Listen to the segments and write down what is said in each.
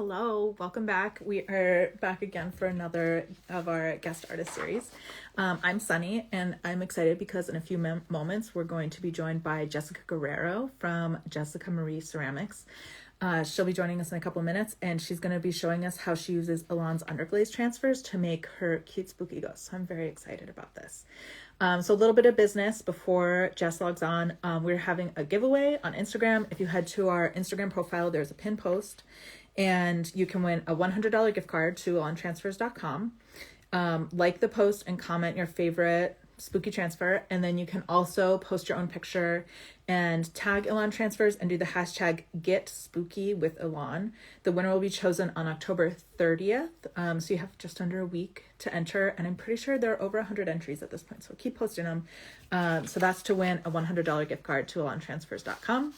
Hello, welcome back. We are back again for another of our guest artist series. I'm Sunny, and I'm excited because in a few moments we're going to be joined by Jessica Guerrero from Jessica Marie Ceramics. She'll be joining us in a couple minutes, and she's going to be showing us how she uses Elan's underglaze transfers to make her cute spooky ghosts. So I'm very excited about this. So a little bit of business before Jess logs on. We're having a giveaway on Instagram. If you head to our Instagram profile, there's a pin post, and you can win a $100 gift card to elantransfers.com. Like the post and comment your favorite spooky transfer, and then you can also post your own picture and tag Elan Transfers and do the hashtag #GetSpookyWithElan. The winner will be chosen on October 30th, so you have just under a week to enter, and I'm pretty sure there are over 100 entries at this point, so keep posting them. So that's to win a $100 gift card to elantransfers.com.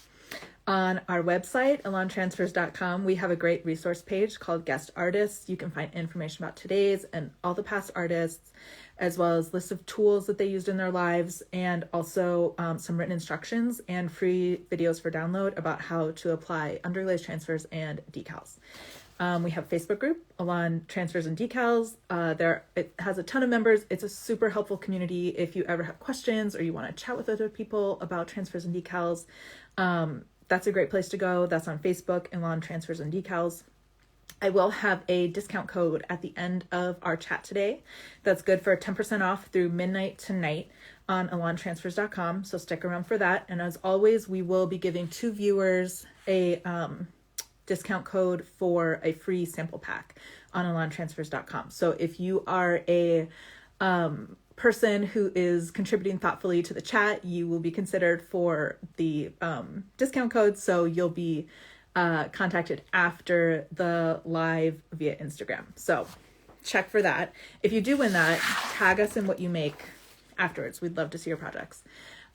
On our website, elantransfers.com, we have a great resource page called Guest Artists. You can find information about today's and all the past artists, as well as lists of tools that they used in their lives, and also some written instructions and free videos for download about how to apply underglaze transfers and decals. We have a Facebook group, Elan Transfers and Decals. It has a ton of members. It's a super helpful community if you ever have questions or you want to chat with other people about transfers and decals. That's a great place to go. That's on Facebook, Elan Transfers and Decals. I will have a discount code at the end of our chat today that's good for 10% off through midnight tonight on elantransfers.com, so stick around for that. And as always, we will be giving 2 viewers a discount code for a free sample pack on elantransfers.com. So if you are a person who is contributing thoughtfully to the chat, you will be considered for the discount code, so you'll be contacted after the live via Instagram. So check for that. If you do win that, tag us in what you make afterwards. We'd love to see your projects.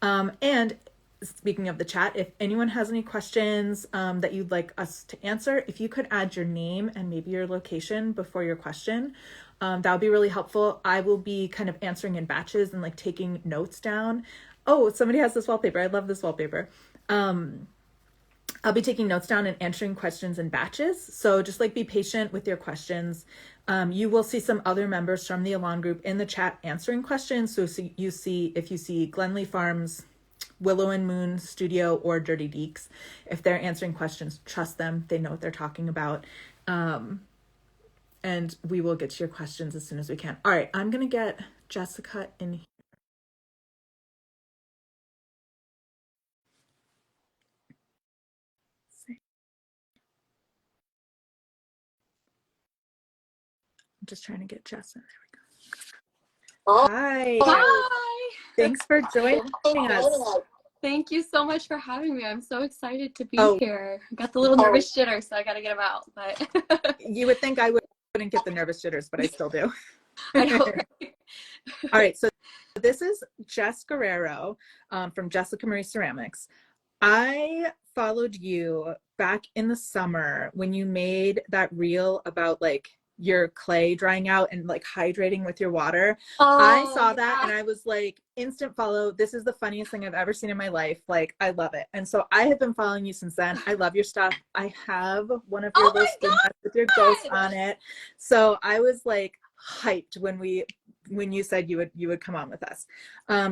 And speaking of the chat, if anyone has any questions that you'd like us to answer, if you could add your name and maybe your location before your question, that would be really helpful. I will be kind of answering in batches and like taking notes down. Oh, somebody has this wallpaper. I love this wallpaper. I'll be taking notes down and answering questions in batches. So just like be patient with your questions. You will see some other members from the Elan group in the chat answering questions. So if you see Glenlee Farms, Willow and Moon Studio, or Dirty Deeks, if they're answering questions, trust them. They know what they're talking about. And we will get to your questions as soon as we can. All right, I'm going to get Jessica in here. I'm just trying to get Jess in. There we go. Hi. Hi. Thanks for joining us. Thank you so much for having me. I'm so excited to be here. I got the little nervous jitter, so I got to get them out. But you would think I wouldn't get the nervous jitters, but I still do. I know, right? All right, so this is Jess Guerrero from Jessica Marie Ceramics. I followed you back in the summer when you made that reel about like your clay drying out and like hydrating with your water. I saw that and I was like, instant follow. This is the funniest thing I've ever seen in my life. Like, I love it. And so I have been following you since then. I love your stuff. I have one of your little spoon mats with your ghost on it. So I was like hyped when you said you would come on with us.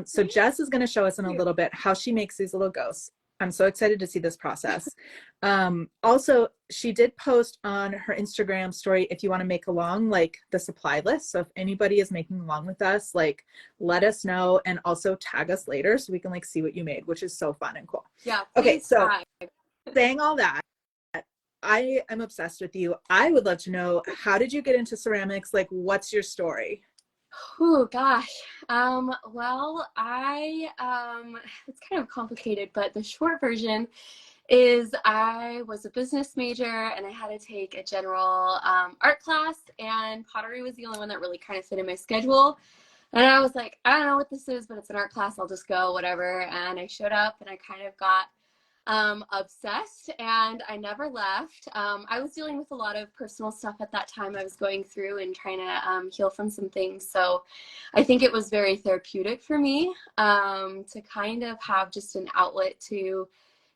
So Jess is going to show us in a little bit how she makes these little ghosts. I'm so excited to see this process. Also, she did post on her Instagram story, if you want to make along, like the supply list. So if anybody is making along with us, like let us know, and also tag us later so we can like see what you made, which is so fun and cool. Yeah. Okay. So saying all that, I am obsessed with you. I would love to know, how did you get into ceramics? Like, what's your story? Oh gosh. Well, it's kind of complicated, but the short version is I was a business major and I had to take a general art class, and pottery was the only one that really kind of fit in my schedule. And I was like, I don't know what this is, but it's an art class. I'll just go, whatever. And I showed up and I kind of got obsessed, and I never left. I was dealing with a lot of personal stuff at that time. I was going through and trying to heal from some things. So I think it was very therapeutic for me to kind of have just an outlet to,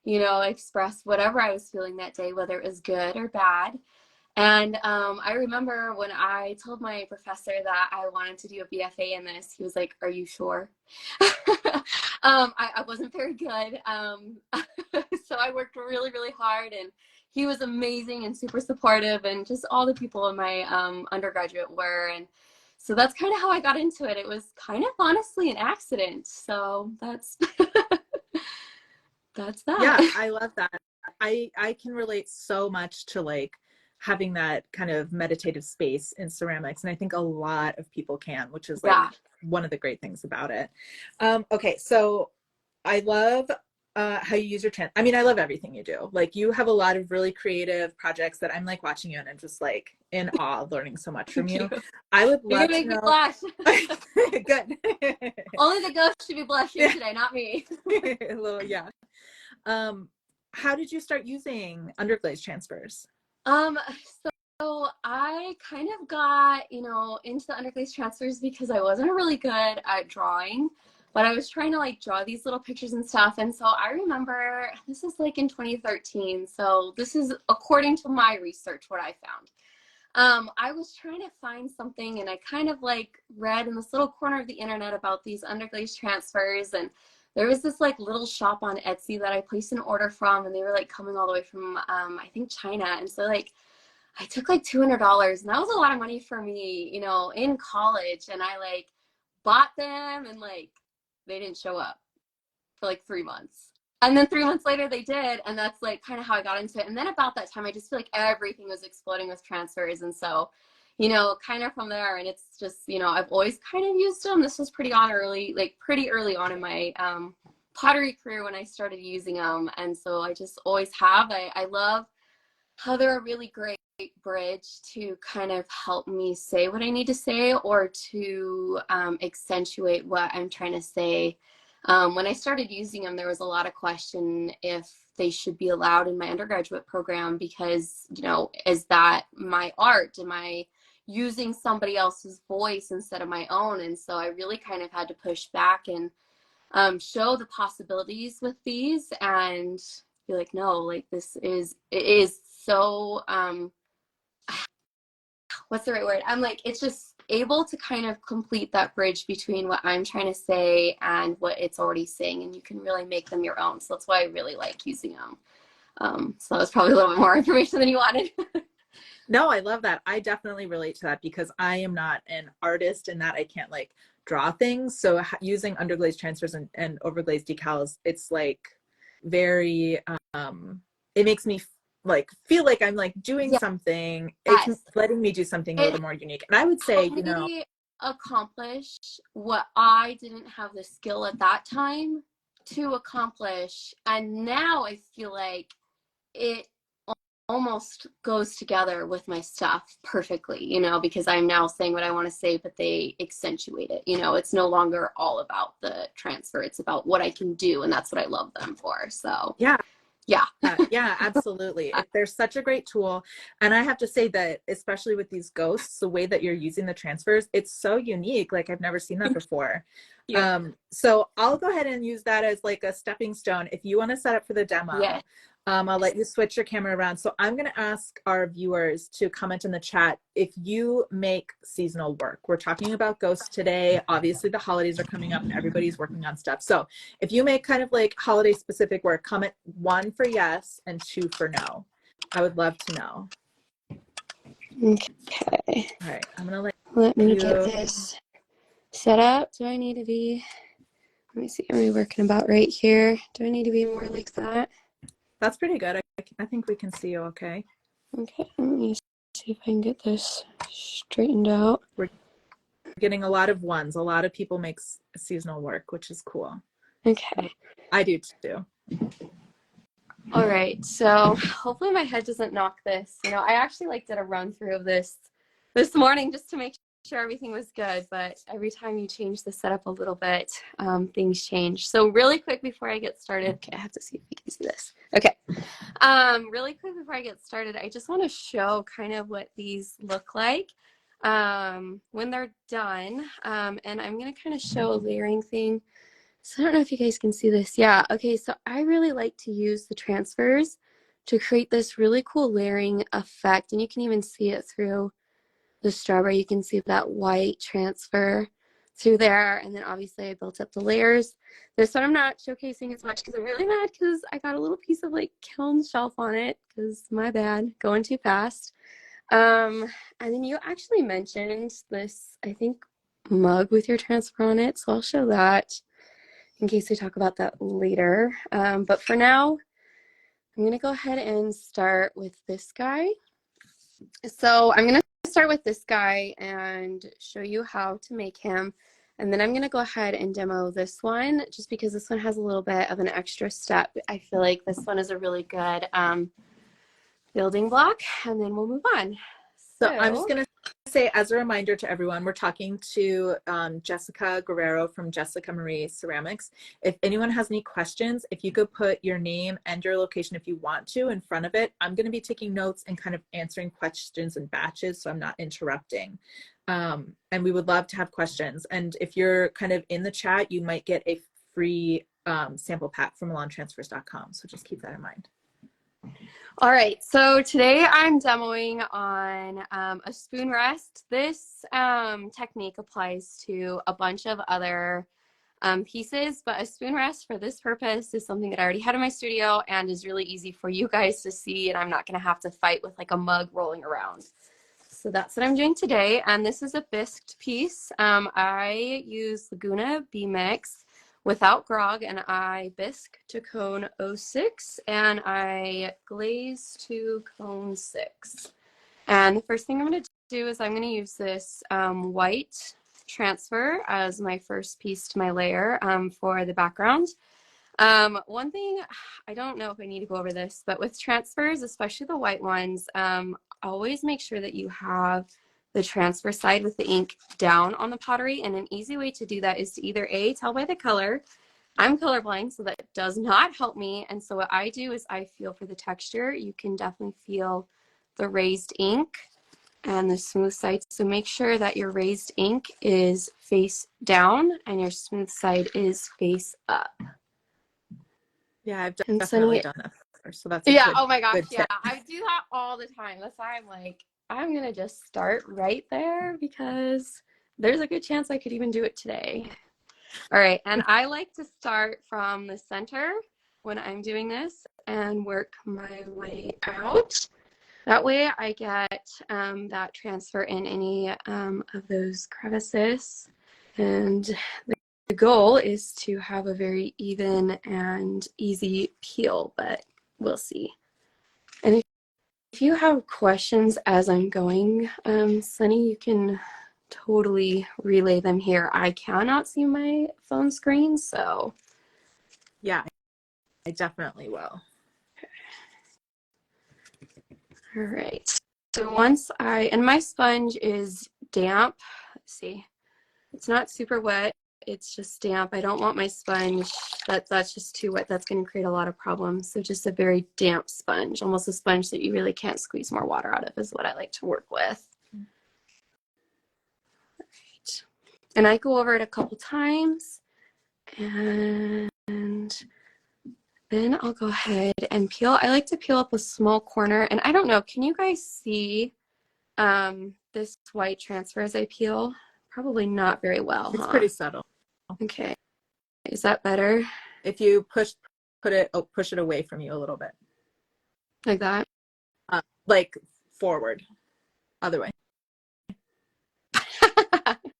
express whatever I was feeling that day, whether it was good or bad. And I remember when I told my professor that I wanted to do a BFA in this, he was like, "Are you sure?" I wasn't very good. So I worked really, really hard, and he was amazing and super supportive, and just all the people in my undergraduate were. And so that's kind of how I got into it. It was kind of honestly an accident. So that's that's Yeah, that. I love that. I can relate so much to like having that kind of meditative space in ceramics, and I think a lot of people can, which is like Yeah. one of the great things about it. Okay, so I love how you use your trans. I mean, I love everything you do. Like you have a lot of really creative projects that I'm like watching you and I'm just like in awe, learning so much from Thank you. you. I would You're gonna love to make me know. blush. Good. Only the ghost should be blushing Yeah. today, not me. A little, yeah. Um, how did you start using underglaze transfers? Um, so I kind of got, into the underglaze transfers because I wasn't really good at drawing, but I was trying to like draw these little pictures and stuff. And so I remember this is like in 2013. So this is according to my research, what I found. I was trying to find something and I kind of like read in this little corner of the internet about these underglaze transfers, and there was this like little shop on Etsy that I placed an order from, and they were like coming all the way from I think China. And so like I took like $200, and that was a lot of money for me, in college. And I like bought them, and like they didn't show up for like 3 months. And then 3 months later they did, and that's like kind of how I got into it. And then about that time I just feel like everything was exploding with transfers. And so, kind of from there, and it's just, I've always kind of used them. This was pretty early on in my pottery career when I started using them. And so I just always have. I love how they're a really great bridge to kind of help me say what I need to say, or to accentuate what I'm trying to say. When I started using them, there was a lot of question if they should be allowed in my undergraduate program because, is that my art? Am I using somebody else's voice instead of my own? And so I really kind of had to push back and show the possibilities with these, and be like, no, like it is so what's the right word? I'm like, it's just able to kind of complete that bridge between what I'm trying to say and what it's already saying, and you can really make them your own. So that's why I really like using them. So that was probably a little bit more information than you wanted. No, I love that. I definitely relate to that because I am not an artist in that I can't like draw things. So using underglaze transfers and overglaze decals, it's like very, it makes me like feel like I'm like doing something. It's Yes, letting me do something a it little more unique. And I would say, helped me accomplish what I didn't have the skill at that time to accomplish. And now I feel like it almost goes together with my stuff perfectly, because I'm now saying what I want to say, but they accentuate it. It's no longer all about the transfer. It's about what I can do. And that's what I love them for. So, yeah. yeah. Yeah, absolutely. They're such a great tool. And I have to say that, especially with these ghosts, the way that you're using the transfers, it's so unique. Like I've never seen that before. Yeah. So I'll go ahead and use that as like a stepping stone. If you want to set up for the Yeah. demo, I'll let you switch your camera around. So I'm going to ask our viewers to comment in the chat if you make seasonal work. We're talking about ghosts today. Obviously, the holidays are coming up and everybody's working on stuff. So if you make kind of like holiday specific work, comment 1 for yes and 2 for no. I would love to know. Okay. All right, I'm gonna Let me you. get this set up. Do I need to be, let me see, are we working about right here? Do I need to be more like that? That's pretty good. I think we can see you okay. Okay, let me see if I can get this straightened out. We're getting a lot of ones. A lot of people make seasonal work, which is cool. Okay. I do too. All right, so hopefully my head doesn't knock this. I actually like did a run through of this morning just to make sure everything was good, but every time you change the setup a little bit, things change. So really quick before I get started, okay, I have to see if you can see this. Okay, really quick before I get started, I just want to show kind of what these look like when they're done, and I'm going to kind of show a layering thing. So I don't know if you guys can see this. Yeah, okay, so I really like to use the transfers to create this really cool layering effect. And you can even see it through the strawberry. You can see that white transfer through there. And then obviously I built up the layers. This one I'm not showcasing as much because I'm really mad because I got a little piece of like kiln shelf on it because my bad, going too fast. And then you actually mentioned this, I think, mug with your transfer on it. So I'll show that in case we talk about that later. But for now, I'm going to go ahead and start with this guy. So I'm going to start with this guy and show you how to make him. And then I'm going to go ahead and demo this one just because this one has a little bit of an extra step. I feel like this one is a really good building block, and then we'll move on. So I'm just going to say, as a reminder to everyone, we're talking to Jessica Guerrero from Jessica Marie Ceramics. If anyone has any questions, if you could put your name and your location if you want to in front of it. I'm going to be taking notes and kind of answering questions in batches, so I'm not interrupting. And we would love to have questions. And if you're kind of in the chat, you might get a free sample pack from elantransfers.com. So just keep that in mind. All right, so today I'm demoing on a spoon rest. This technique applies to a bunch of other pieces, but a spoon rest for this purpose is something that I already had in my studio and is really easy for you guys to see, and I'm not gonna have to fight with like a mug rolling around. So that's what I'm doing today, and this is a bisqued piece. I use Laguna B-Mix without grog, and I bisque to cone 06, and I glaze to cone 6. And the first thing I'm going to do is I'm going to use this white transfer as my first piece to my layer for the background. One thing, I don't know if I need to go over this, but with transfers, especially the white ones, always make sure that you have the transfer side with the ink down on the pottery. And an easy way to do that is to either A, tell by the color. I'm colorblind, so that does not help me. And so what I do is I feel for the texture. You can definitely feel the raised ink and the smooth side. So make sure that your raised ink is face down and your smooth side is face up. Yeah, I've definitely done that before, so that's a yeah. good, Oh my gosh, good yeah. tip. I do that all the time. That's why I'm like, I'm gonna just start right there because there's a good chance I could even do it today. All right, and I like to start from the center when I'm doing this and work my way out. That way I get that transfer in any of those crevices. And the goal is to have a very even and easy peel, but we'll see. And if you have questions as I'm going, Sunny, you can totally relay them here. I cannot see my phone screen, so. Yeah, I definitely will. All right. So once and my sponge is damp. Let's see. It's not super wet. It's just damp. I don't want my sponge, that's just too wet. That's going to create a lot of problems. So just a very damp sponge, almost a sponge that you really can't squeeze more water out of is what I like to work with. All right. And I go over it a couple times and then I'll go ahead and peel. I like to peel up a small corner, and I don't know, can you guys see this white transfer as I peel? Probably not very well, It's pretty subtle. Okay, is that better? If you push it away from you a little bit. Like that? Like forward. Other way.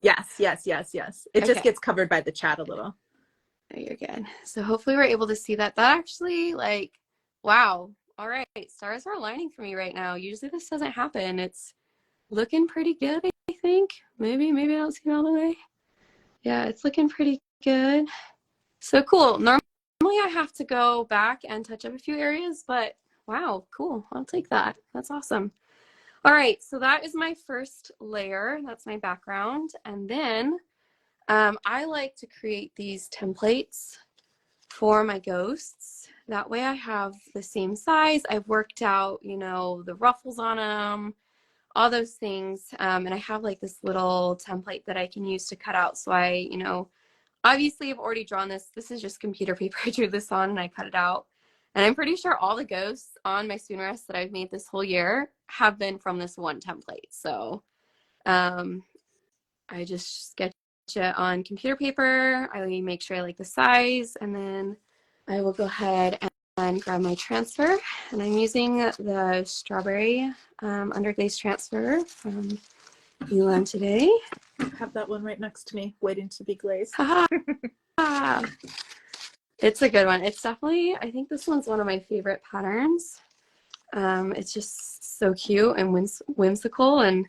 Yes. It just gets covered by the chat a little. Oh, you're good. So hopefully we're able to see that. That actually, like, wow. All right, stars are aligning for me right now. Usually this doesn't happen. It's looking pretty good, I think. Maybe I don't see it all the way. Yeah, it's looking pretty good. So cool. Normally I have to go back and touch up a few areas, but wow, cool. I'll take that. That's awesome. All right, so that is my first layer. That's my background. And then I like to create these templates for my ghosts. That way I have the same size. I've worked out, you know, the ruffles on them, all those things. And I have like this little template that I can use to cut out. So I, you know, obviously I've already drawn this. This is just computer paper. I drew this on and I cut it out. And I'm pretty sure all the ghosts on my spoon rests that I've made this whole year have been from this one template. So I just sketch it on computer paper. I make sure I like the size, and then I will go ahead and grab my transfer. And I'm using the strawberry underglaze transfer from Elan today. I have that one right next to me, waiting to be glazed. Haha. It's a good one. It's definitely, I think this one's one of my favorite patterns. It's just so cute and whimsical, and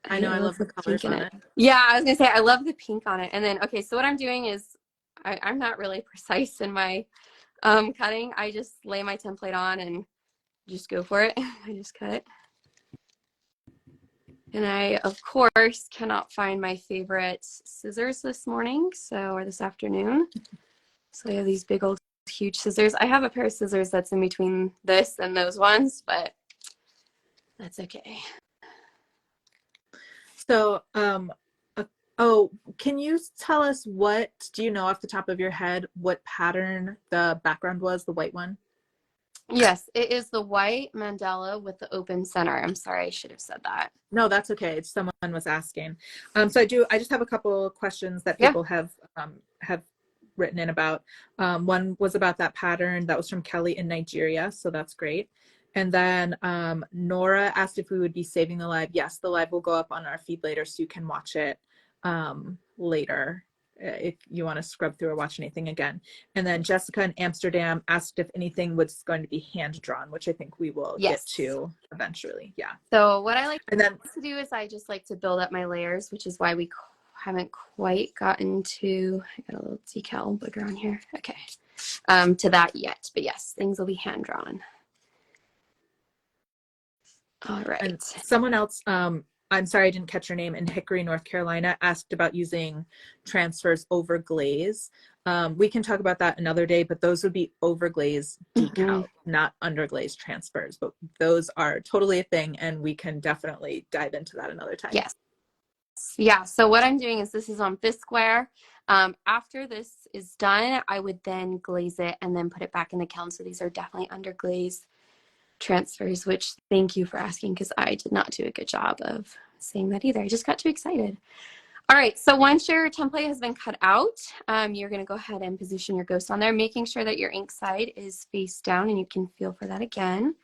I know, I love the the colors pink in on it. it. Yeah, I was gonna say I love the pink on it. And then okay, so what I'm doing is I'm not really precise in my cutting. I just lay my template on and just go for it. I just cut. And I, of course, cannot find my favorite scissors this morning, or this afternoon. So I have these big old huge scissors. I have a pair of scissors that's in between this and those ones, but that's okay. So, can you tell us do you know off the top of your head what pattern the background was, the white one? Yes, it is the white mandala with the open center. I'm sorry, I should have said that. No, that's okay. Someone was asking. So I just have a couple questions that Yeah. people have written in about. One was about that pattern that was from Kelly in Nigeria, so that's great. And then Nora asked if we would be saving the live. Yes, the live will go up on our feed later, so you can watch it later if you want to scrub through or watch anything again. And then Jessica in Amsterdam asked if anything was going to be hand drawn, which I think we will get to eventually. Yeah. So what I like And then to do is I just like to build up my layers, which is why we haven't quite gotten to, I got a little decal booger on here. Okay. To that yet, but yes, things will be hand drawn. All right. And someone else, I'm sorry I didn't catch your name, in Hickory, North Carolina, asked about using transfers over glaze. We can talk about that another day, but those would be over glaze decal, not under glaze transfers. But those are totally a thing, and we can definitely dive into that another time. Yes. Yeah, so what I'm doing is this is on Bisqueware. After this is done, I would then glaze it and then put it back in the kiln. So these are definitely under glaze transfers, which thank you for asking, because I did not do a good job of saying that either. I just got too excited. All right, so once your template has been cut out, you're going to go ahead and position your ghost on there, making sure that your ink side is face down, and you can feel for that again.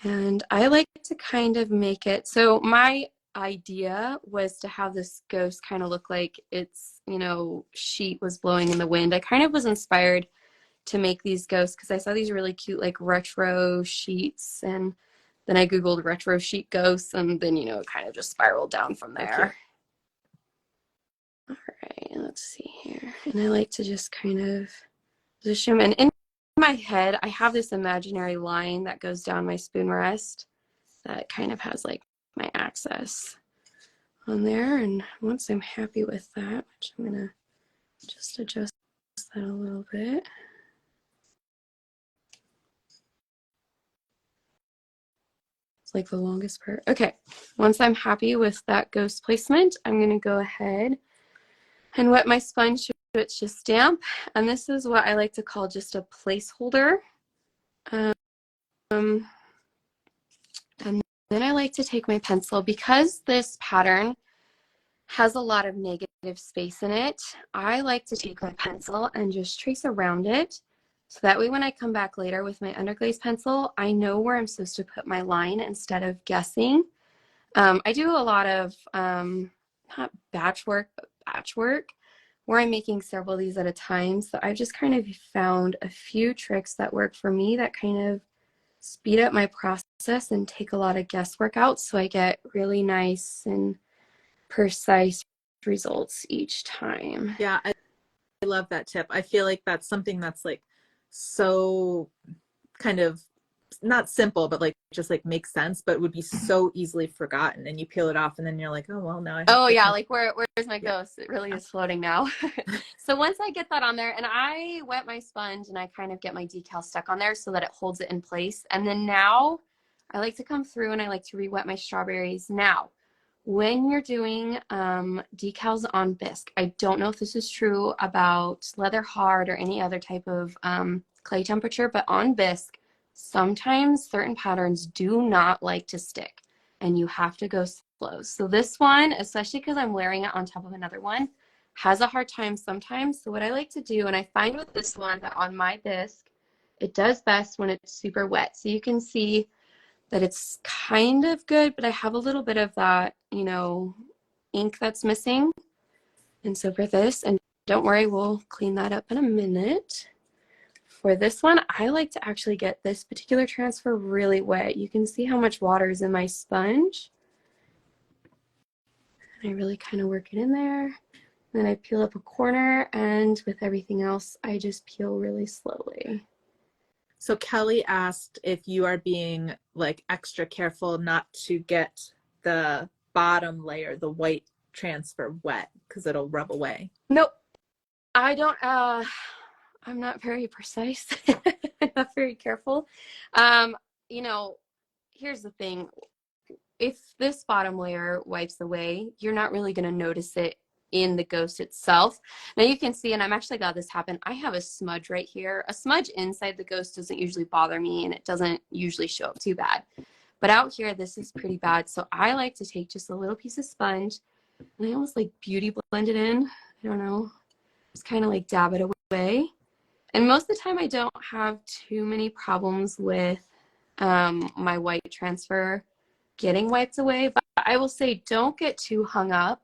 And I like to kind of make it, so my idea was to have this ghost kind of look like its, sheet was blowing in the wind. I kind of was inspired to make these ghosts because I saw these really cute like retro sheets, and then I googled retro sheet ghosts, and then it kind of just spiraled down from there. All right, let's see here. And I like to just kind of position them, and in my head I have this imaginary line that goes down my spoon rest that kind of has like my axis on there. And once I'm happy with that, which I'm gonna just adjust that a little bit. It's like the longest part. Okay, once I'm happy with that ghost placement, I'm gonna go ahead and wet my sponge so it's just damp. And this is what I like to call just a placeholder. And then I like to take my pencil, because this pattern has a lot of negative space in it. I like to take my pencil and just trace around it. So that way when I come back later with my underglaze pencil, I know where I'm supposed to put my line instead of guessing. I do a lot of, not batch work, but batch work, where I'm making several of these at a time. So I've just kind of found a few tricks that work for me that kind of speed up my process and take a lot of guesswork out, so I get really nice and precise results each time. Yeah, I love that tip. I feel like that's something that's like so kind of not simple, but like just like makes sense, but would be so easily forgotten. And you peel it off, and then you're like, oh well, now I have Oh to yeah, like where's my ghost? It really is floating now. So once I get that on there, and I wet my sponge and I kind of get my decal stuck on there so that it holds it in place. And then now I like to come through and I like to re-wet my strawberries. Now, when you're doing decals on bisque, I don't know if this is true about leather hard or any other type of clay temperature, but on bisque, sometimes certain patterns do not like to stick and you have to go slow. So this one, especially because I'm layering it on top of another one, has a hard time sometimes. So what I like to do, and I find with this one that on my bisque, it does best when it's super wet. So you can see that it's kind of good, but I have a little bit of that, you know, ink that's missing. And so for this, and don't worry, we'll clean that up in a minute. For this one, I like to actually get this particular transfer really wet. You can see how much water is in my sponge. And I really kind of work it in there. Then I peel up a corner, and with everything else, I just peel really slowly. So Kelly asked if you are being like extra careful not to get the bottom layer, the white transfer, wet because it'll rub away. Nope, I don't, I'm not very precise. I'm not very careful. You know, here's the thing. If this bottom layer wipes away, you're not really going to notice it in the ghost itself. Now you can see, and I'm actually glad this happened, I have a smudge right here. A smudge inside the ghost doesn't usually bother me, and it doesn't usually show up too bad. But out here, this is pretty bad. So I like to take just a little piece of sponge, and I almost like beauty blend it in. I don't know. Just kind of like dab it away. And most of the time I don't have too many problems with my white transfer getting wiped away. But I will say don't get too hung up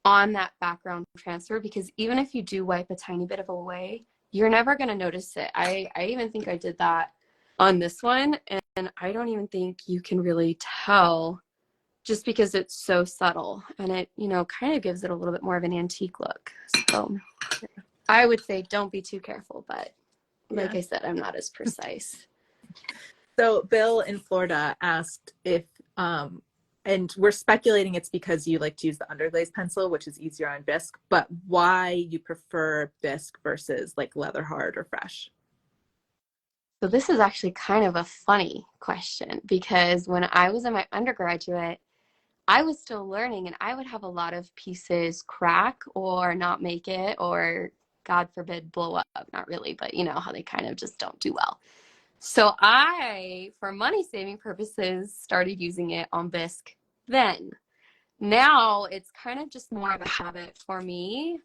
on that background transfer, because even if you do wipe a tiny bit of away, you're never going to notice it. I even think I did that on this one, and I don't even think you can really tell just because it's so subtle, and it, you know, kind of gives it a little bit more of an antique look. So I would say don't be too careful, but like I said, I'm not as precise. So Bill in Florida asked if, and we're speculating it's because you like to use the underglaze pencil, which is easier on bisque, but why you prefer bisque versus like leather hard or fresh? So this is actually kind of a funny question, because when I was in my undergraduate, I was still learning, and I would have a lot of pieces crack or not make it, or God forbid blow up. Not really, but you know how they kind of just don't do well. So I, for money saving purposes, started using it on bisque then. Now it's kind of just more of a habit for me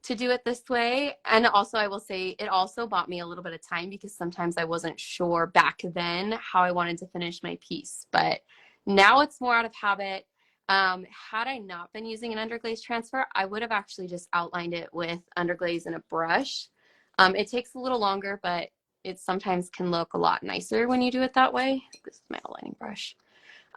to do it this way. And also, I will say it also bought me a little bit of time, because sometimes I wasn't sure back then how I wanted to finish my piece. But now it's more out of habit. Had I not been using an underglaze transfer, I would have actually just outlined it with underglaze and a brush. It takes a little longer, but it sometimes can look a lot nicer when you do it that way. This is my outlining brush.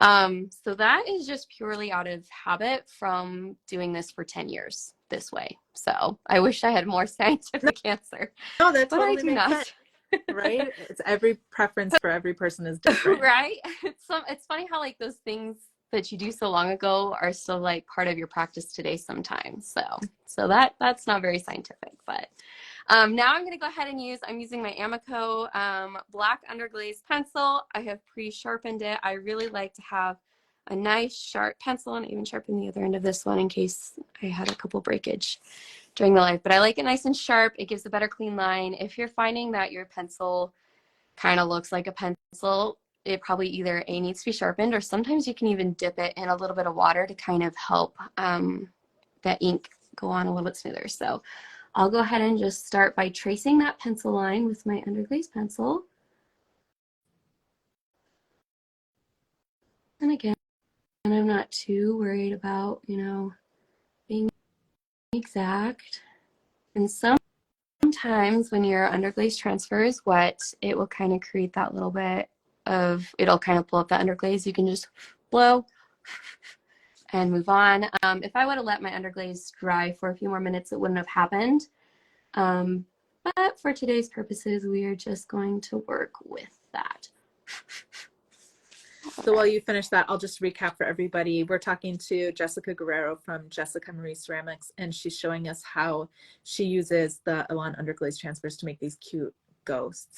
So that is just purely out of habit from doing this for 10 years this way. So I wish I had more scientific answer, No, that but I totally do makes not. sense, right? It's every preference for every person is different. Right? It's funny how like those things that you do so long ago are still like part of your practice today sometimes. So that's not very scientific, but now I'm going to go ahead and I'm using my Amico black underglaze pencil. I have pre-sharpened it. I really like to have a nice sharp pencil, and even sharpen the other end of this one in case I had a couple breakage during the life. But I like it nice and sharp. It gives a better clean line. If you're finding that your pencil kind of looks like a pencil, it probably either A, needs to be sharpened, or sometimes you can even dip it in a little bit of water to kind of help that ink go on a little bit smoother. So I'll go ahead and just start by tracing that pencil line with my underglaze pencil. And again, I'm not too worried about, you know, being exact. And sometimes when your underglaze transfer is wet, it will kind of create that little bit of, it'll kind of blow up that underglaze. You can just blow and move on. If I would have let my underglaze dry for a few more minutes, it wouldn't have happened. But for today's purposes, we are just going to work with that. So while you finish that, I'll just recap for everybody. We're talking to Jessica Guerrero from Jessica Marie Ceramics, and she's showing us how she uses the Elan underglaze transfers to make these cute ghosts.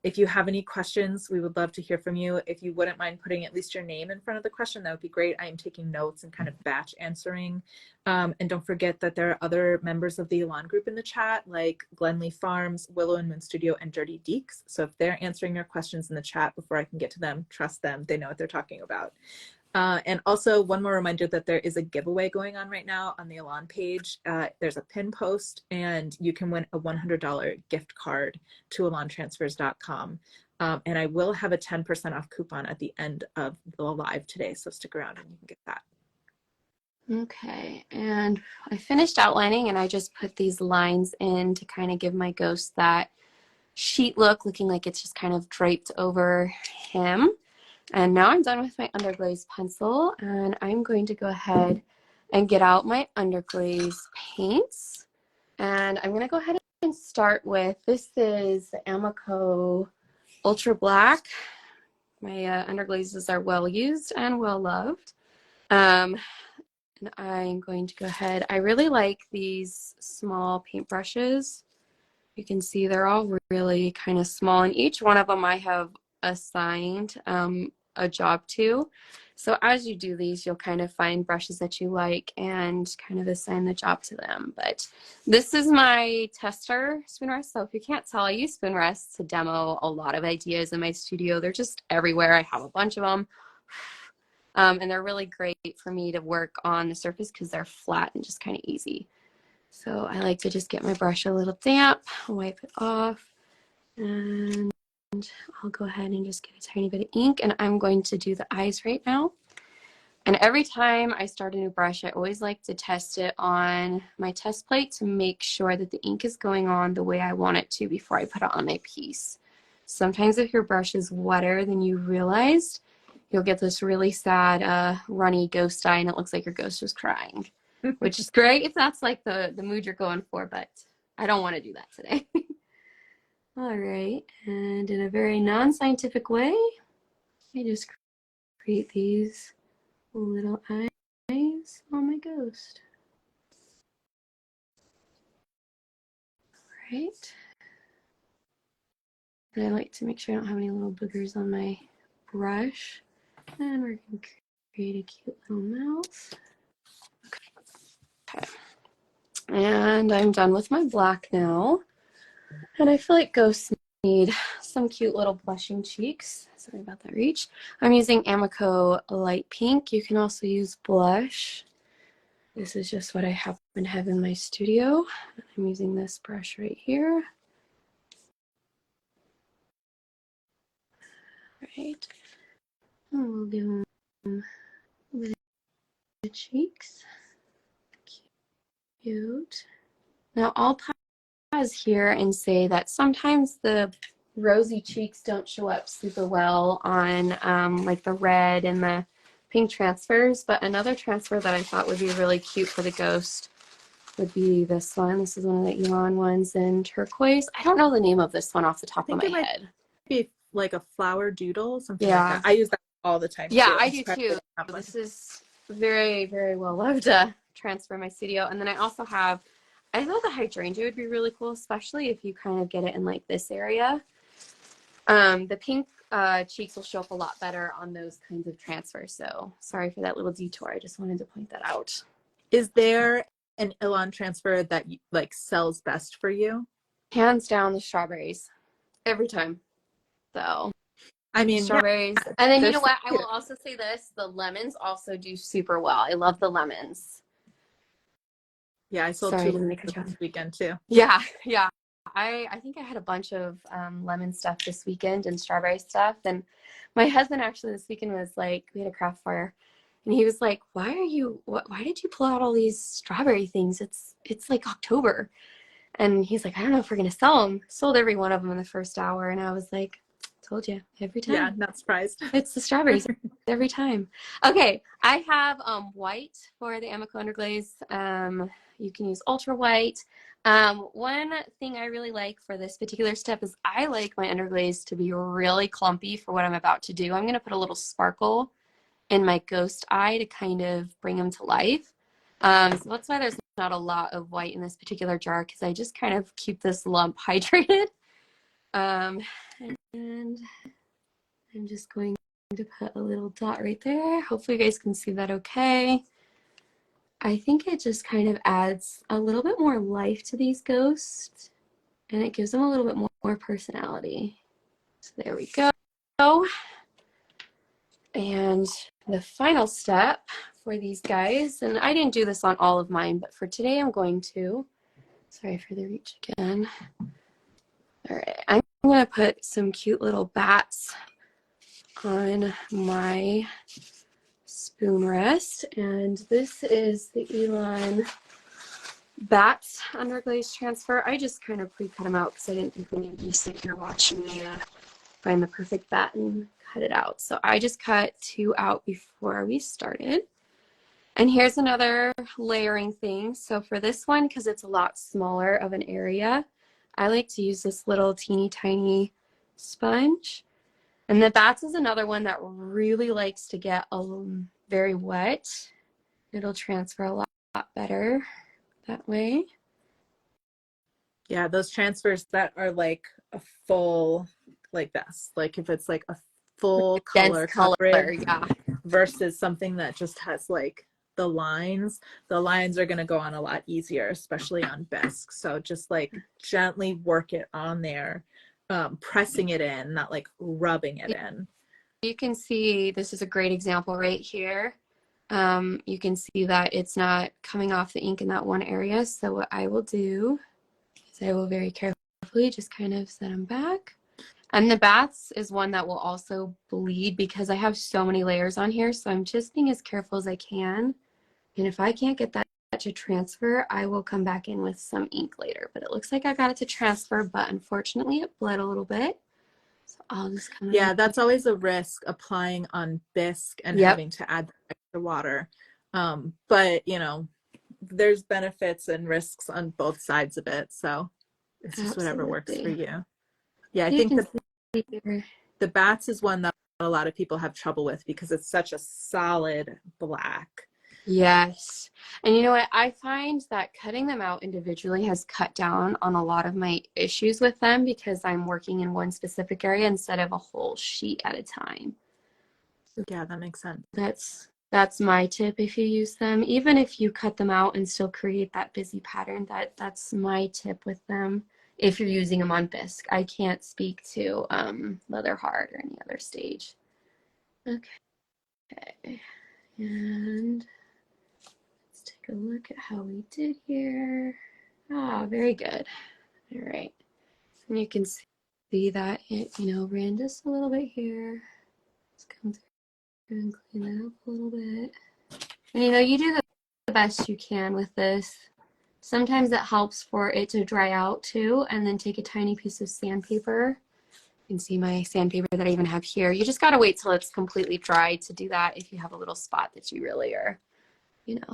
If you have any questions, we would love to hear from you. If you wouldn't mind putting at least your name in front of the question, that would be great. I am taking notes and kind of batch answering. And don't forget that there are other members of the Elan group in the chat, like Glenlee Farms, Willow and Moon Studio, and Dirty Deeks. So if they're answering your questions in the chat before I can get to them, trust them. They know what they're talking about. And also one more reminder that there is a giveaway going on right now on the Elan page. There's a pin post and you can win a $100 gift card to elantransfers.com. And I will have a 10% off coupon at the end of the live today. So stick around and you can get that. Okay, and I finished outlining and I just put these lines in to kind of give my ghost that sheet look, looking like it's just kind of draped over him. And now I'm done with my underglaze pencil, and I'm going to go ahead and get out my underglaze paints. And I'm going to go ahead and start with, this is the Amico Ultra Black. My underglazes are well used and well loved. And I'm going to go ahead. I really like these small paintbrushes. You can see they're all really kind of small, and each one of them I have assigned a job to. So as you do these, you'll kind of find brushes that you like and kind of assign the job to them. But this is my tester spoon rest. So if you can't tell, I use spoon rests to demo a lot of ideas in my studio. They're just everywhere. I have a bunch of them. And they're really great for me to work on the surface because they're flat and just kind of easy. So I like to just get my brush a little damp, wipe it off, and I'll go ahead and just get a tiny bit of ink, and I'm going to do the eyes right now. And every time I start a new brush, I always like to test it on my test plate to make sure that the ink is going on the way I want it to before I put it on my piece. Sometimes if your brush is wetter than you realized, you'll get this really sad runny ghost eye, and it looks like your ghost was crying. Which is great if that's like the mood you're going for, but I don't want to do that today. All right, and in a very non-scientific way, I just create these little eyes on my ghost. All right. And I like to make sure I don't have any little boogers on my brush. And we're going to create a cute little mouth. Okay. And I'm done with my black now. And I feel like ghosts need some cute little blushing cheeks. Sorry about that reach. I'm using Amico Light Pink. You can also use blush. This is just what I happen to have in my studio. I'm using this brush right here. Right. And we'll give them the cheeks. Cute. Now I'll pause here and say that sometimes the rosy cheeks don't show up super well on like the red and the pink transfers, but another transfer that I thought would be really cute for the ghost would be this one. This is one of the Elan ones in turquoise. I don't know the name of this one off the top of my head. Be like a flower doodle, something Yeah. like that. I use that all the time. Yeah, too. I do too. This is very, very well loved transfer in my studio. And then I also have, I thought the hydrangea would be really cool, especially if you kind of get it in like this area. The pink cheeks will show up a lot better on those kinds of transfers. So sorry for that little detour. I just wanted to point that out. Is there an Elan transfer that like sells best for you? Hands down, the strawberries every time. So I mean, strawberries. Yeah, and then you know what? I will also say this. The lemons also do super well. I love the lemons. Yeah, I sold 2 this weekend too. Yeah, yeah. I think I had a bunch of lemon stuff this weekend and strawberry stuff. And my husband actually this weekend was like, we had a craft fire. And he was like, why did you pull out all these strawberry things? It's like October. And he's like, I don't know if we're going to sell them. Sold every one of them in the first hour. And I was like, told you, every time. Yeah, not surprised. It's the strawberries every time. Okay, I have white for the Amico underglaze. You can use ultra white. One thing I really like for this particular step is I like my underglaze to be really clumpy for what I'm about to do. I'm going to put a little sparkle in my ghost eye to kind of bring them to life. So that's why there's not a lot of white in this particular jar, because I just kind of keep this lump hydrated. Um, and I'm just going to put a little dot right there. Hopefully you guys can see that okay. I think it just kind of adds a little bit more life to these ghosts, and it gives them a little bit more personality. So there we go. And the final step for these guys, and I didn't do this on all of mine, but for today I'm going to. Sorry for the reach again. All right, I'm going to put some cute little bats on my spoon rest, and this is the Elan bats under glaze transfer. I just kind of pre-cut them out because I didn't think we needed to sit here watching me find the perfect bat and cut it out. So I just cut 2 out before we started. And here's another layering thing. So for this one, because it's a lot smaller of an area, I like to use this little teeny tiny sponge. And the bats is another one that really likes to get very wet. It'll transfer a lot better that way. Yeah, those transfers that are like a full, like this, like if it's like a full Dense color color, coverage yeah. versus something that just has like the lines are going to go on a lot easier, especially on bisque. So just like gently work it on there, pressing it in, not like rubbing it in. You can see this is a great example right here. You can see that it's not coming off the ink in that one area. So what I will do is I will very carefully just kind of set them back. And the bats is one that will also bleed because I have so many layers on here. So I'm just being as careful as I can. And if I can't get that to transfer, I will come back in with some ink later. But it looks like I got it to transfer, but unfortunately it bled a little bit. So I'll just come in. Yeah, that's always a risk, applying on bisque and having to add extra water. But you know, there's benefits and risks on both sides of it. So it's just whatever works for you. Yeah, I think the bats is one that a lot of people have trouble with because it's such a solid black. Yes. And you know what? I find that cutting them out individually has cut down on a lot of my issues with them because I'm working in one specific area instead of a whole sheet at a time. Yeah, that makes sense. That's my tip if you use them. Even if you cut them out and still create that busy pattern, that's my tip with them if you're using them on bisque. I can't speak to leather hard or any other stage. Okay. And let's take a look at how we did here. Ah, very good. All right. And you can see that it, ran just a little bit here. Let's come through and clean that up a little bit. And you do the best you can with this. Sometimes it helps for it to dry out too, and then take a tiny piece of sandpaper. You can see my sandpaper that I even have here. You just gotta wait till it's completely dry to do that if you have a little spot that you really are,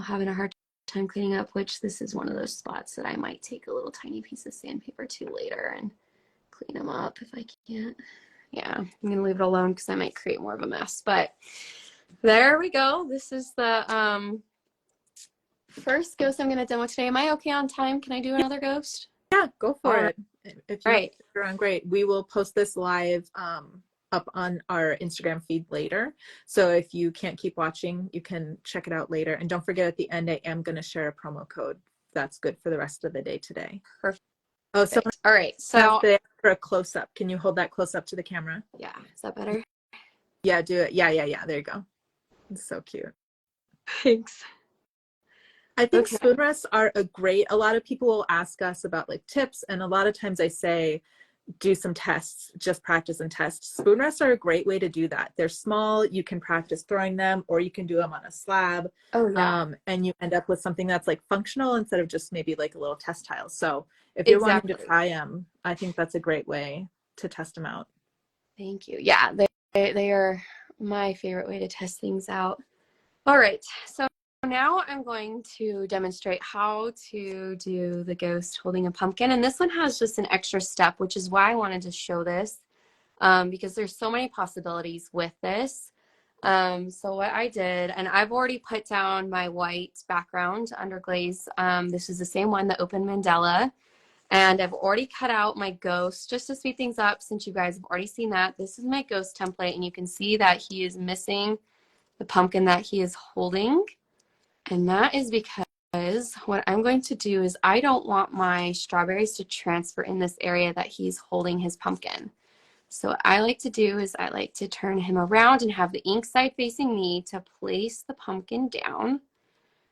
having a hard time cleaning up, which this is one of those spots that I might take a little tiny piece of sandpaper to later and clean them up if I can't. Yeah, I'm gonna leave it alone because I might create more of a mess, but there we go. This is the first ghost I'm gonna demo today. Am I okay on time? Can I do another ghost? Yeah, go for it. If you're on, great. We will post this live up on our Instagram feed later. So if you can't keep watching, you can check it out later. And don't forget, at the end, I am going to share a promo code that's good for the rest of the day today. Perfect. Oh, so all right. So for a close up, can you hold that close up to the camera? Yeah. Is that better? Yeah, do it. Yeah. There you go. It's so cute. Thanks. I think spoon rests are a lot of people will ask us about like tips. And a lot of times I say, do some tests, just practice and test. Spoon rests are a great way to do that. They're small, you can practice throwing them, or you can do them on a slab. Oh, yeah. And you end up with something that's like functional instead of just maybe like a little test tile. So if you're wanting to try them, I think that's a great way to test them out. Thank you. Yeah, they are my favorite way to test things out. All right, so now I'm going to demonstrate how to do the ghost holding a pumpkin. And this one has just an extra step, which is why I wanted to show this, because there's so many possibilities with this. So what I did, and I've already put down my white background under glaze. This is the same one, the Open Mandela. And I've already cut out my ghost just to speed things up since you guys have already seen that. This is my ghost template, and you can see that he is missing the pumpkin that he is holding. And that is because what I'm going to do is I don't want my strawberries to transfer in this area that he's holding his pumpkin. So what I like to do is I like to turn him around and have the ink side facing me to place the pumpkin down,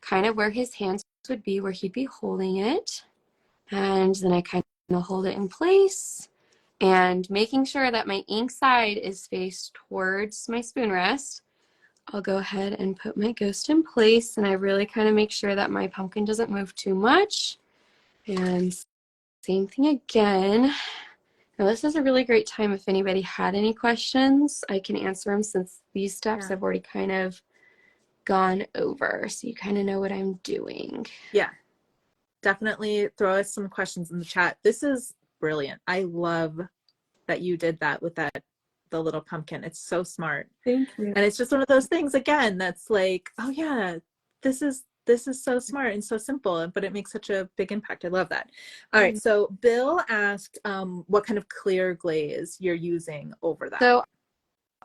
kind of where his hands would be, where he'd be holding it. And then I kind of hold it in place and making sure that my ink side is faced towards my spoon rest. I'll go ahead and put my ghost in place, and I really kind of make sure that my pumpkin doesn't move too much. And same thing again. Now this is a really great time if anybody had any questions, I can answer them since these steps I've already kind of gone over, so you kind of know what I'm doing. Yeah, definitely throw us some questions in the chat. This is brilliant. I love that you did that with the little pumpkin. It's so smart. Thank you. And it's just one of those things, again, that's like, oh yeah, this is so smart and so simple, but it makes such a big impact. I love that. All right, so Bill asked what kind of clear glaze you're using over that. So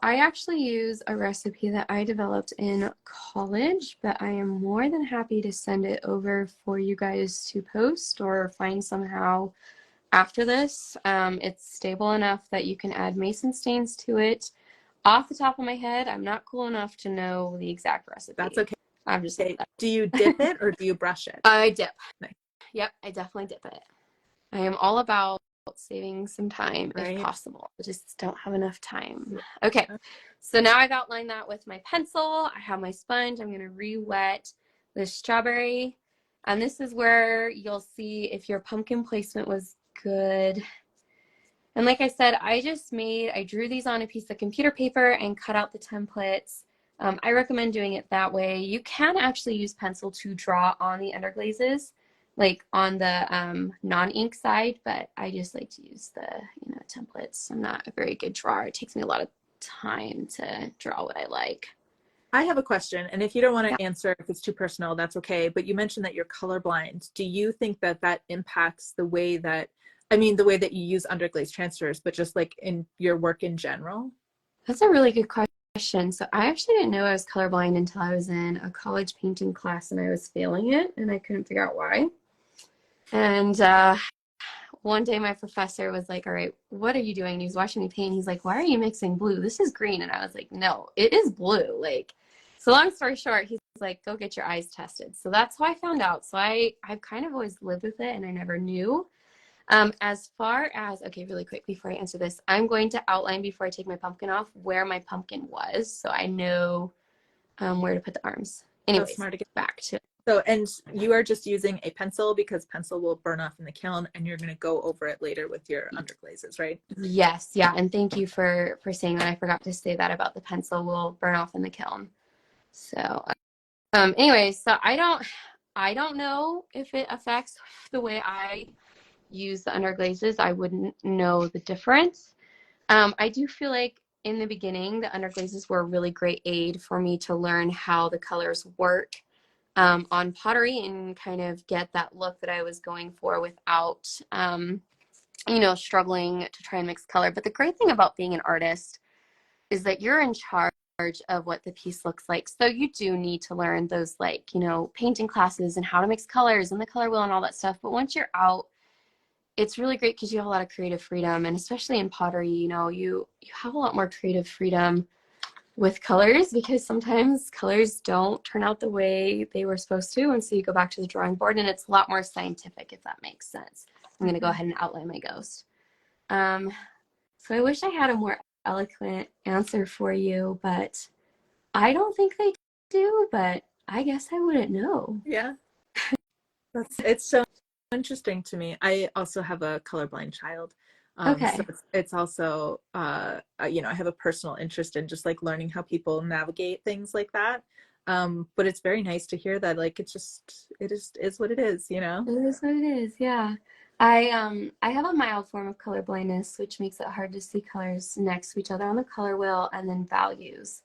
I actually use a recipe that I developed in college, but I am more than happy to send it over for you guys to post or find somehow after this. It's stable enough that you can add mason stains to it. Off the top of my head, I'm not cool enough to know the exact recipe. That's okay. I'm just okay. Do you dip it or do you brush it? I dip. Nice. Yep, I definitely dip it. I am all about saving some time if possible. I just don't have enough time. Okay, so now I've outlined that with my pencil. I have my sponge. I'm going to re-wet the strawberry. And this is where you'll see if your pumpkin placement was good. And like I said, I drew these on a piece of computer paper and cut out the templates. I recommend doing it that way. You can actually use pencil to draw on the underglazes, like on the non-ink side, but I just like to use the templates. I'm not a very good drawer. It takes me a lot of time to draw what I like. I have a question, and if you don't want to answer, if it's too personal, that's okay. But you mentioned that you're colorblind. Do you think that that impacts the way that, the way that you use underglaze transfers, but just like in your work in general? That's a really good question. So I actually didn't know I was colorblind until I was in a college painting class and I was failing it and I couldn't figure out why. And one day my professor was like, all right, what are you doing? And he was watching me paint. He's like, why are you mixing blue? This is green. And I was like, no, it is blue. So long story short, he's like, go get your eyes tested. So that's how I found out. So I've kind of always lived with it and I never knew. As far as, okay, really quick before I answer this, I'm going to outline before I take my pumpkin off where my pumpkin was. So I know where to put the arms. Anyways, smart to get back to it. So, and you are just using a pencil because pencil will burn off in the kiln and you're going to go over it later with your underglazes, right? Yes. Yeah. And thank you for saying that. I forgot to say that about the pencil will burn off in the kiln. So, anyways, so I don't know if it affects the way I use the underglazes. I wouldn't know the difference. I do feel like in the beginning, the underglazes were a really great aid for me to learn how the colors work on pottery and kind of get that look that I was going for without, struggling to try and mix color. But the great thing about being an artist is that you're in charge of what the piece looks like. So you do need to learn those painting classes and how to mix colors and the color wheel and all that stuff. But once you're out, it's really great because you have a lot of creative freedom, and especially in pottery, you have a lot more creative freedom with colors because sometimes colors don't turn out the way they were supposed to, and so you go back to the drawing board and it's a lot more scientific, if that makes sense. I'm going to go ahead and outline my ghost. So I wish I had a more eloquent answer for you, but I don't think they do, but I guess I wouldn't know. Yeah. It's so interesting to me. I also have a colorblind child. Okay. So it's also, I have a personal interest in just learning how people navigate things like that. But it's very nice to hear that it is what it is, It is what it is, yeah. I have a mild form of color blindness, which makes it hard to see colors next to each other on the color wheel and then values.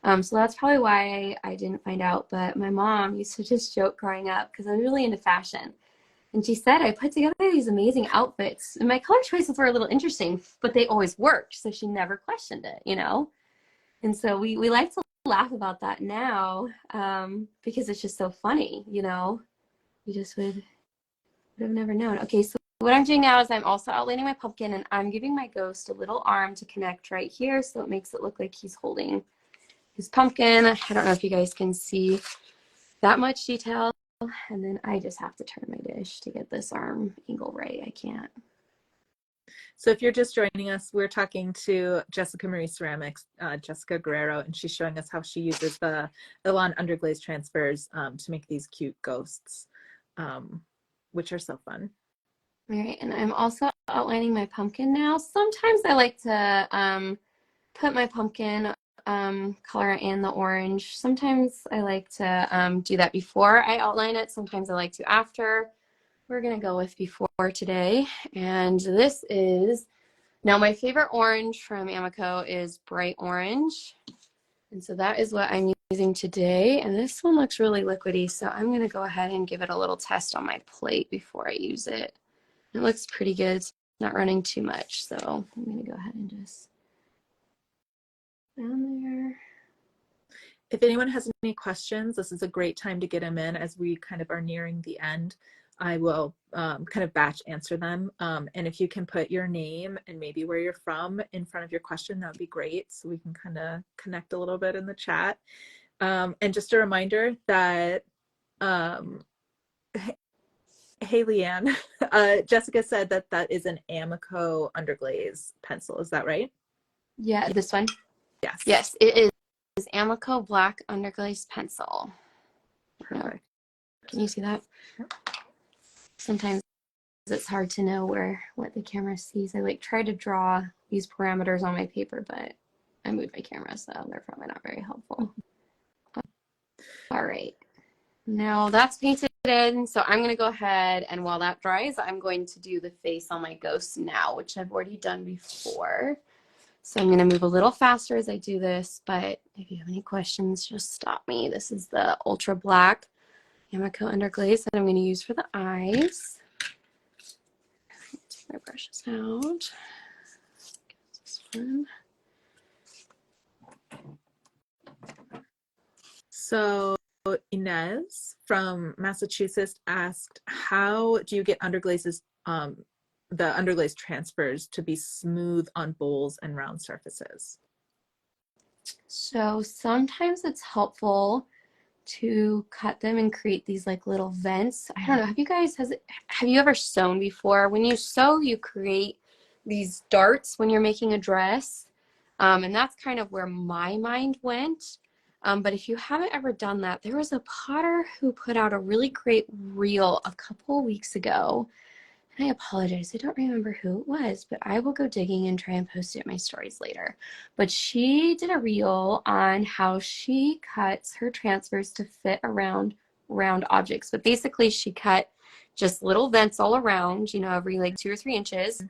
So that's probably why I didn't find out. But my mom used to just joke growing up because I was really into fashion. And she said, I put together these amazing outfits. And my color choices were a little interesting, but they always worked. So she never questioned it, you know? And so we like to laugh about that now, because it's just so funny, you know? We just would have never known. Okay, so what I'm doing now is I'm also outlining my pumpkin, and I'm giving my ghost a little arm to connect right here, so it makes it look like he's holding his pumpkin. I don't know if you guys can see that much detail. And then I just have to turn my dish to get this arm angle right. I can't. So if you're just joining us, we're talking to Jessica Marie Ceramics, Jessica Guerrero, and she's showing us how she uses the Elan underglaze transfers to make these cute ghosts, which are so fun. All right, and I'm also outlining my pumpkin now. Sometimes I like to put my pumpkin color in the orange. Sometimes I like to do that before I outline it. Sometimes I like to after. We're gonna go with before today. And this is, now my favorite orange from Amico is bright orange. And so that is what I'm using today. And this one looks really liquidy, so I'm gonna go ahead and give it a little test on my plate before I use it. It looks pretty good. It's not running too much, so I'm gonna go ahead and just down there. If anyone has any questions, this is a great time to get them in as we kind of are nearing the end. I will kind of batch answer them. And if you can put your name and maybe where you're from in front of your question, that would be great. So we can kind of connect a little bit in the chat. And just a reminder that, hey, Leanne, Jessica said that that is an Amico underglaze pencil. Is that right? Yeah, this one? Yes. Yes, it is Amico black underglaze pencil. Perfect. Can you see that? Yep. Sometimes it's hard to know what the camera sees. I like try to draw these parameters on my paper, but I moved my camera, so they're probably not very helpful. All right, now that's painted in, so I'm gonna go ahead, and while that dries, I'm going to do the face on my ghost now, which I've already done before. So I'm gonna move a little faster as I do this, but if you have any questions, just stop me. This is the ultra black Amico underglaze that I'm gonna use for the eyes. Take my brushes out. This one. So Inez from Massachusetts asked, how do you get underglazes, the underglaze transfers to be smooth on bowls and round surfaces? So sometimes it's helpful to cut them and create these like little vents. I don't know, have you ever sewn before? When you sew, you create these darts when you're making a dress. And that's kind of where my mind went. But if you haven't ever done that, there was a potter who put out a really great reel a couple weeks ago. And I apologize, I don't remember who it was, but I will go digging and try and post it in my stories later. But she did a reel on how she cuts her transfers to fit around round objects. But basically she cut just little vents all around, you know, every like 2 or 3 inches.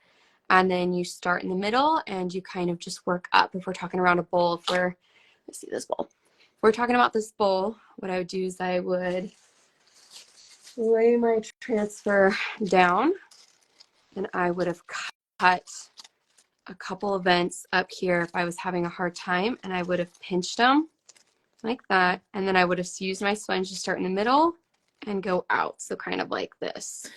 And then you start in the middle and you kind of just work up. If we're talking around a bowl, let's see this bowl. If we're talking about this bowl, what I would do is I would lay my transfer down, and I would have cut a couple of vents up here if I was having a hard time, and I would have pinched them like that, and then I would have used my sponge to start in the middle and go out, so kind of like this.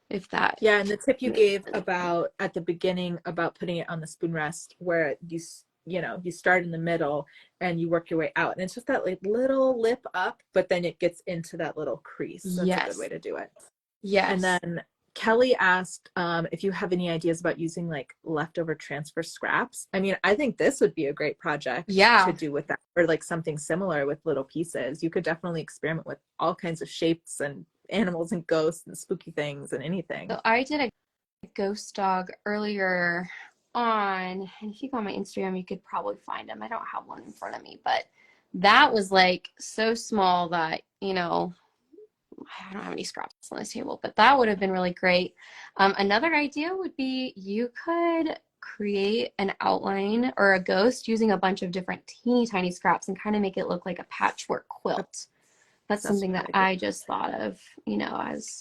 If that, yeah, and the tip you gave about at the beginning about putting it on the spoon rest, where you start in the middle and you work your way out, and it's just that like little lip up, but then it gets into that little crease. That's a good way to do it. Yes. And then Kelly asked if you have any ideas about using like leftover transfer scraps. I mean, I think this would be a great project to do with that, or like something similar with little pieces. You could definitely experiment with all kinds of shapes and animals and ghosts and spooky things and anything. So I did a ghost dog earlier on, and if you go on my Instagram, you could probably find them. I don't have one in front of me, but that was like so small that, you know, I don't have any scraps on this table, but that would have been really great. Another idea would be you could create an outline or a ghost using a bunch of different teeny tiny scraps and kind of make it look like a patchwork quilt. That's That's something that really I good. just thought of,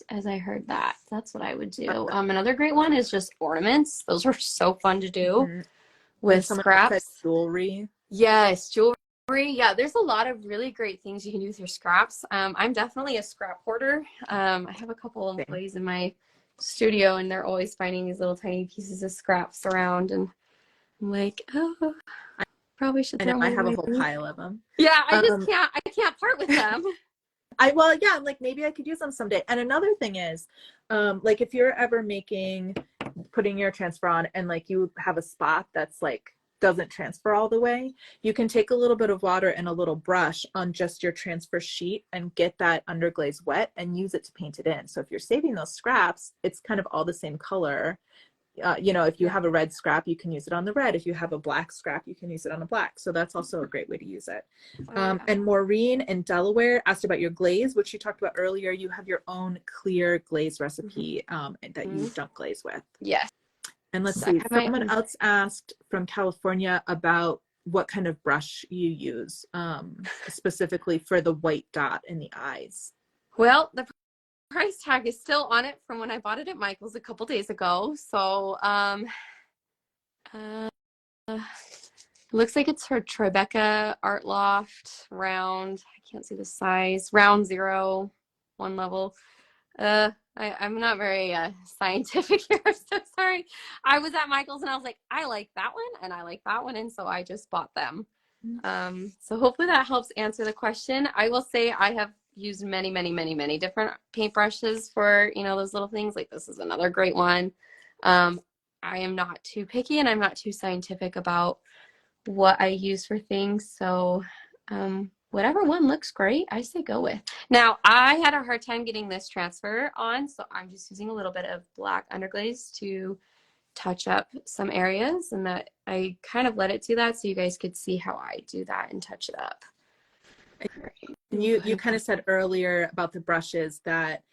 as I heard that. That's what I would do. Another great one is just ornaments. Those are so fun to do Mhm. And with someone else said scraps. jewelry. Yes, jewelry. Yeah, there's a lot of really great things you can do with your scraps. I'm definitely a scrap hoarder. I have a couple Same. employees in my studio, and they're always finding these little tiny pieces of scraps around, and I'm like, oh, probably should I know throw I them have a away. whole pile of them. Yeah, Um, I can't part with them. well, yeah, like maybe I could use them someday. And another thing is, like if you're ever putting your transfer on and like you have a spot that's like doesn't transfer all the way, you can take a little bit of water and a little brush on just your transfer sheet and get that underglaze wet and use it to paint it in. So if you're saving those scraps, it's kind of all the same color. If you Yeah. have a red scrap, you can use it on the red. If you have a black scrap, you can use it on a black. So that's also a great way to use it. Oh, yeah. And Maureen in Delaware asked about your glaze, which you talked about earlier. You have your own clear glaze recipe that you dunk glaze with. Yes. And let's I see, have my someone own. else asked from California about what kind of brush you use, specifically for the white dot in the eyes. Well, the price tag is still on it from when I bought it at Michael's a couple days ago. So, uh, looks like it's her Tribeca Art Loft round. I can't see the size. Round zero, one level. I'm not very scientific here. I'm so sorry. I was at Michael's and I was like, I like that one and I like that one, and so I just bought them. So hopefully that helps answer the question. I will say I have used many, many, many, many different paintbrushes for, those little things. Like this is another great one. I am not too picky and I'm not too scientific about what I use for things. So whatever one looks great, I say go with. Now, I had a hard time getting this transfer on, so I'm just using a little bit of black underglaze to touch up some areas, and that I kind of let it do that so you guys could see how I do that and touch it up. And you kind of said earlier about the brushes that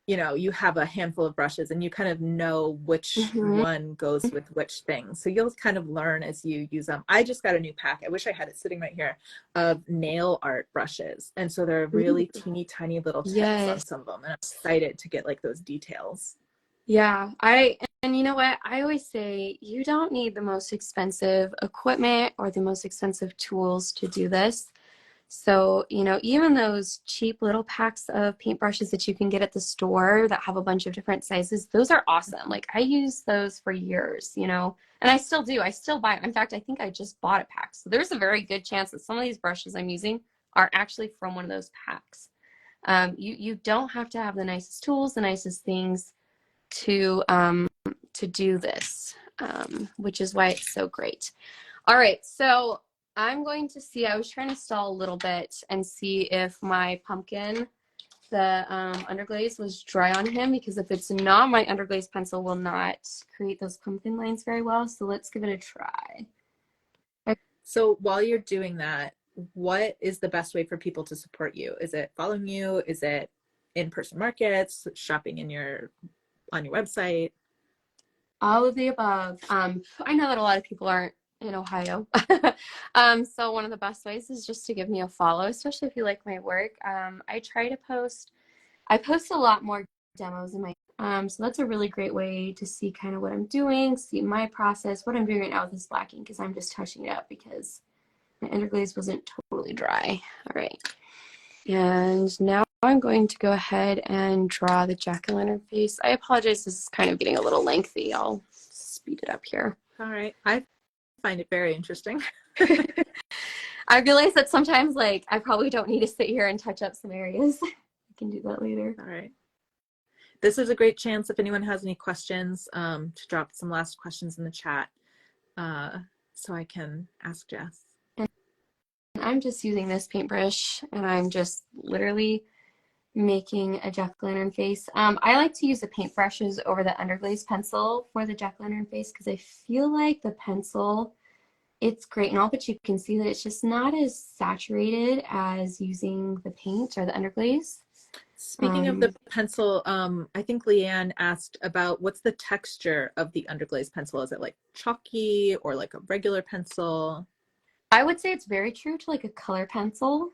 you have a handful of brushes and you kind of know which one goes with which thing. So you'll kind of learn as you use them. I just got a new pack. I wish I had it sitting right here of nail art brushes. And so they're really teeny tiny little tips on Yes. some of them. And I'm excited to get like those details. Yeah, and you know what? I always say you don't need the most expensive equipment or the most expensive tools to do this. So, even those cheap little packs of paintbrushes that you can get at the store that have a bunch of different sizes, those are awesome. Like I use those for years, and I still do. I still buy them. In fact, I think I just bought a pack. So there's a very good chance that some of these brushes I'm using are actually from one of those packs. You don't have to have the nicest tools, the nicest things to do this, which is why it's so great. All right, so I'm going to see, I was trying to stall a little bit and see if my pumpkin, the underglaze was dry on him, because if it's not, my underglaze pencil will not create those pumpkin lines very well. So let's give it a try. So while you're doing that, what is the best way for people to support you? Is it following you? Is it in-person markets, shopping on your website? All of the above. I know that a lot of people aren't in Ohio. So one of the best ways is just to give me a follow, especially if you like my work. I post a lot more demos in my, so that's a really great way to see kind of what I'm doing, see my process, what I'm doing right now with this blacking, because I'm just touching it up because my underglaze wasn't totally dry. All right. And now I'm going to go ahead and draw the jack-o'-lantern face. I apologize, this is kind of getting a little lengthy. I'll speed it up here. All right. I find it very interesting. I realize that sometimes I probably don't need to sit here and touch up some areas. I can do that later. All right. This is a great chance if anyone has any questions to drop some last questions in the chat so I can ask Jess. And I'm just using this paintbrush and I'm just literally making a jack-o'-lantern face. I like to use the paintbrushes over the underglaze pencil for the jack-o'-lantern face because I feel like the pencil, it's great and all, but you can see that it's just not as saturated as using the paint or the underglaze. Speaking of the pencil, I think Leanne asked about what's the texture of the underglaze pencil? Is it like chalky or like a regular pencil? I would say it's very true to like a color pencil.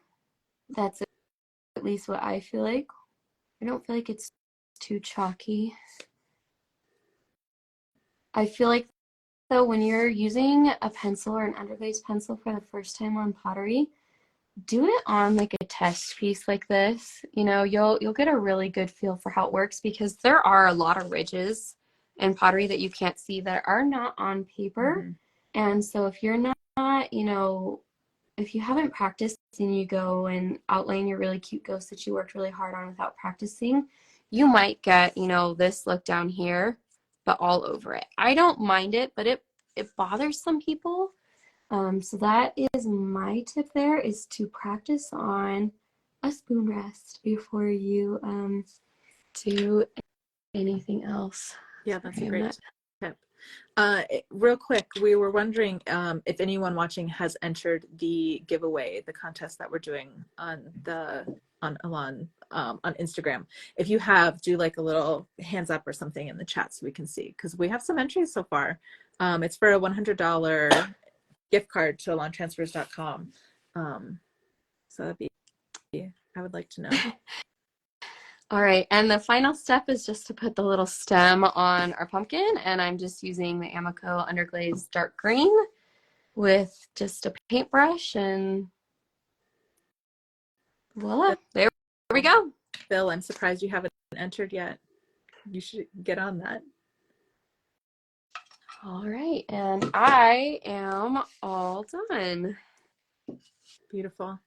That's at least what I feel like. I don't feel like it's too chalky. I feel like, though, when you're using a pencil or an underglazed pencil for the first time on pottery, do it on like a test piece like this. You know, you'll get a really good feel for how it works, because there are a lot of ridges in pottery that you can't see that are not on paper. Mm-hmm. And so if you're not, you know, if you haven't practiced and you go and outline your really cute ghost that you worked really hard on without practicing, you might get, you know, this look down here, but all over it. I don't mind it, but it bothers some people. So that is my tip there, is to practice on a spoon rest before you do anything else. Yeah, that's a Sorry, great tip. Real quick, we were wondering if anyone watching has entered the giveaway, the contest that we're doing on Elan on Instagram. If you have, do like a little hands up or something in the chat so we can see, because we have some entries so far. It's for a $100 gift card to elantransfers.com. So that'd be, I would like to know. All right, and the final step is just to put the little stem on our pumpkin, and I'm just using the Amico underglazed dark green with just a paintbrush, and voila, there we go. Bill, I'm surprised you haven't entered yet. You should get on that. All right, and I am all done. Beautiful.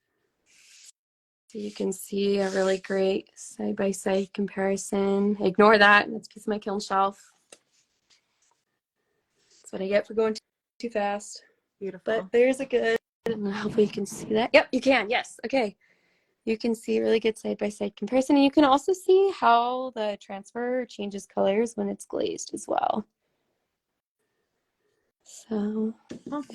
So you can see a really great side-by-side comparison. Ignore that, that's a piece of my kiln shelf. That's what I get for going too fast. Beautiful. But there's a good, and hopefully you can see that. Yep, you can, yes, okay. You can see a really good side-by-side comparison, and you can also see how the transfer changes colors when it's glazed as well. So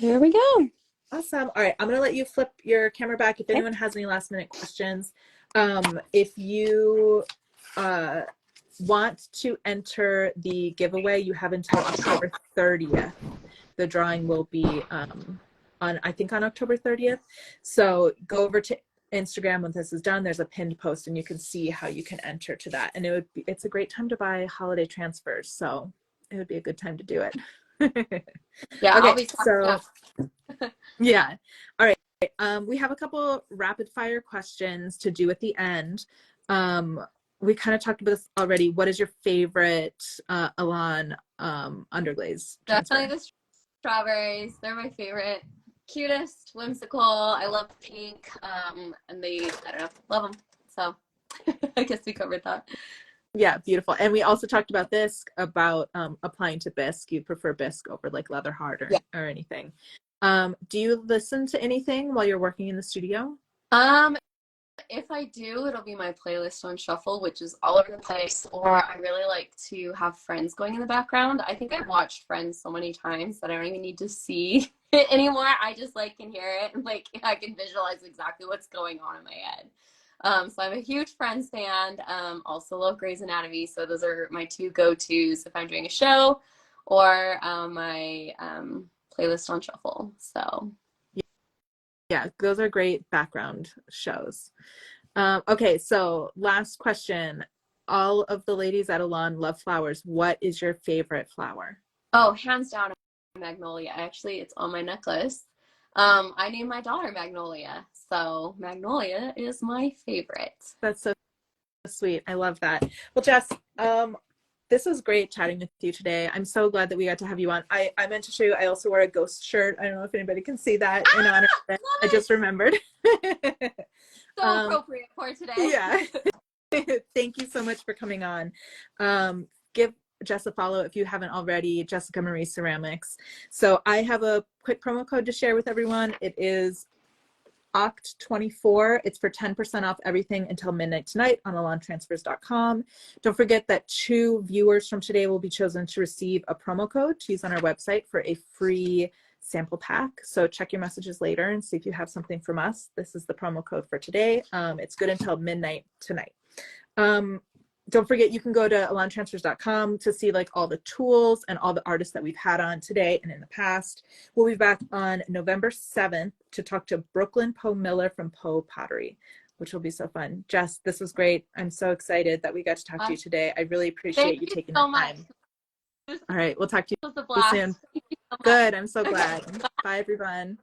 there we go. Awesome. All right, I'm gonna let you flip your camera back if anyone has any last minute questions. If you want to enter the giveaway, you have until October 30th. The drawing will be on October 30th. So go over to Instagram when this is done. There's a pinned post and you can see how you can enter to that. And it's a great time to buy holiday transfers. So it would be a good time to do it. Yeah, okay, I'll be so yeah. All right. We have a couple rapid fire questions to do at the end. We kind of talked about this already. What is your favorite Elan underglaze transfer? definitely the strawberries. They're my favorite. Cutest, whimsical. I love pink. And I don't know, love them. So I guess we covered that. Yeah, beautiful. And we also talked about this, about applying to bisque. You prefer bisque over like leather hard or anything. Do you listen to anything while you're working in the studio? If I do, it'll be my playlist on shuffle, which is all over the place. Or I really like to have Friends going in the background. I think I've watched Friends so many times that I don't even need to see it anymore. I just like can hear it, and like I can visualize exactly what's going on in my head. So I'm a huge Friends fan. Also love Grey's Anatomy. So those are my two go-tos if I'm doing a show, or my playlist on shuffle. So yeah, those are great background shows. Okay, so last question. All of the ladies at Elan love flowers. What is your favorite flower? Oh, hands down, Magnolia. Actually, it's on my necklace. I named my daughter Magnolia, so Magnolia is my favorite. That's so sweet. I love that. Well, Jess, this was great chatting with you today. I'm so glad that we got to have you on. I meant to show you, I also wore a ghost shirt. I don't know if anybody can see that in honor of it. I just remembered. So appropriate for today. Yeah. Thank you so much for coming on. Give Jess a follow if you haven't already, Jessica Marie Ceramics. So I have a quick promo code to share with everyone. It is OCT24. It's for 10% off everything until midnight tonight on elantransfers.com. Don't forget that 2 viewers from today will be chosen to receive a promo code to use on our website for a free sample pack. So check your messages later and see if you have something from us. This is the promo code for today. It's good until midnight tonight. Don't forget, you can go to elantransfers.com to see like all the tools and all the artists that we've had on today and in the past. We'll be back on November 7th to talk to Brooklyn Poe Miller from Poe Pottery. which will be so fun. Jess, this was great. I'm so excited that we got to talk to you today. I really appreciate Thank you you taking so that much. time. This All right, we'll talk to was a you blast. soon. Thank you so much. Good. I'm so Okay. glad. Bye, everyone.